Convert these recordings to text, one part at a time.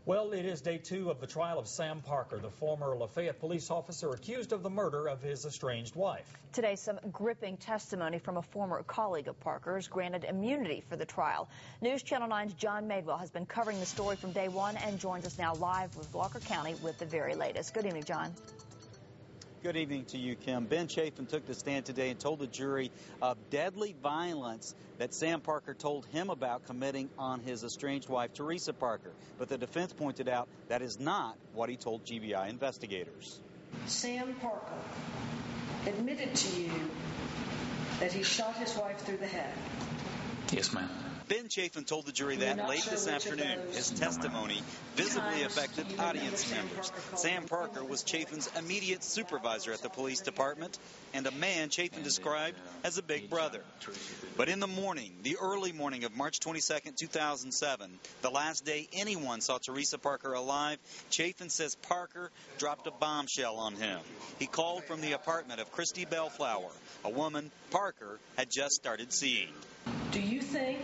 Well, it is day 2 of the trial of Sam Parker, the former LaFayette police officer accused of the murder of his estranged wife. Today, some gripping testimony from a former colleague of Parker's granted immunity for the trial. News Channel 9's John Madewell has been covering the story from day 1 and joins us now live with Walker County with the very latest. Good evening, John. Good evening to you, Kim. Ben Chaffin took the stand today and told the jury of deadly violence that Sam Parker told him about committing on his estranged wife, Theresa Parker. But the defense pointed out that is not what he told GBI investigators. Sam Parker admitted to you that he shot his wife through the head. Yes, ma'am. Ben Chaffin told the jury that late this afternoon. His testimony visibly affected audience members. Sam Parker was Chaffin's immediate supervisor at the police department and a man Chaffin described as a big brother. But in the morning, the early morning of March 22nd, 2007, the last day anyone saw Theresa Parker alive, Chaffin says Parker dropped a bombshell on him. He called from the apartment of Christy Bellflower, a woman Parker had just started seeing. Do you think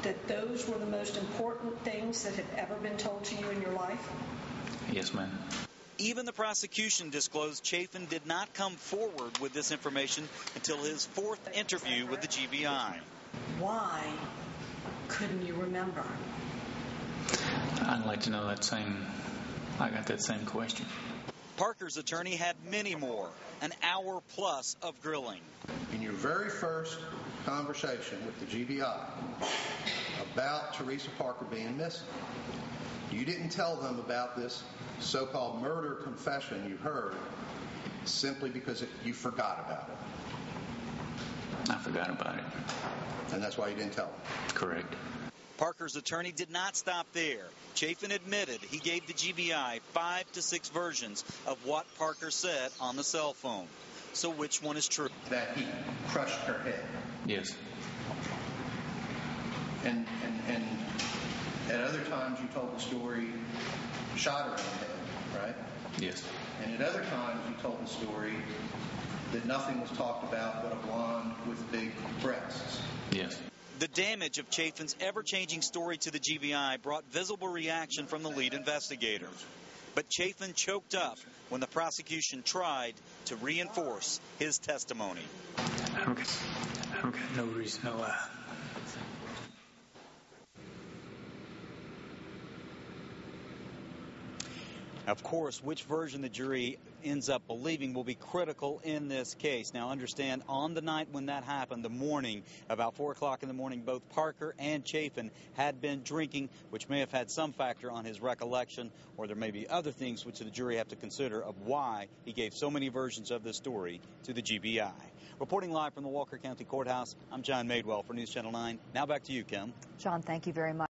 that those were the most important things that had ever been told to you in your life? Yes, ma'am. Even the prosecution disclosed Chaffin did not come forward with this information until his 4th interview with the GBI. Why couldn't you remember? I'd like to know I got that same question. Parker's attorney had many more, an hour plus of grilling. In your very first conversation with the GBI about Theresa Parker being missing, you didn't tell them about this so-called murder confession you heard simply because you forgot about it. I forgot about it. And that's why you didn't tell them? Correct. Parker's attorney did not stop there. Chaffin admitted he gave the GBI 5 to 6 versions of what Parker said on the cell phone. So which one is true? That he crushed her head. Yes. And at other times you told the story, shot her in the head, right? Yes. And at other times you told the story that nothing was talked about but a blonde with big breasts. Yes. The damage of Chaffin's ever-changing story to the GBI brought visible reaction from the lead investigator. But Chaffin choked up when the prosecution tried to reinforce his testimony. I don't got no reason to lie. Of course, which version the jury ends up believing will be critical in this case. Now, understand, on the night when that happened, the morning, about 4 o'clock in the morning, both Parker and Chaffin had been drinking, which may have had some factor on his recollection, or there may be other things which the jury have to consider of why he gave so many versions of this story to the GBI. Reporting live from the Walker County Courthouse, I'm John Madewell for News Channel 9. Now back to you, Kim. John, thank you very much.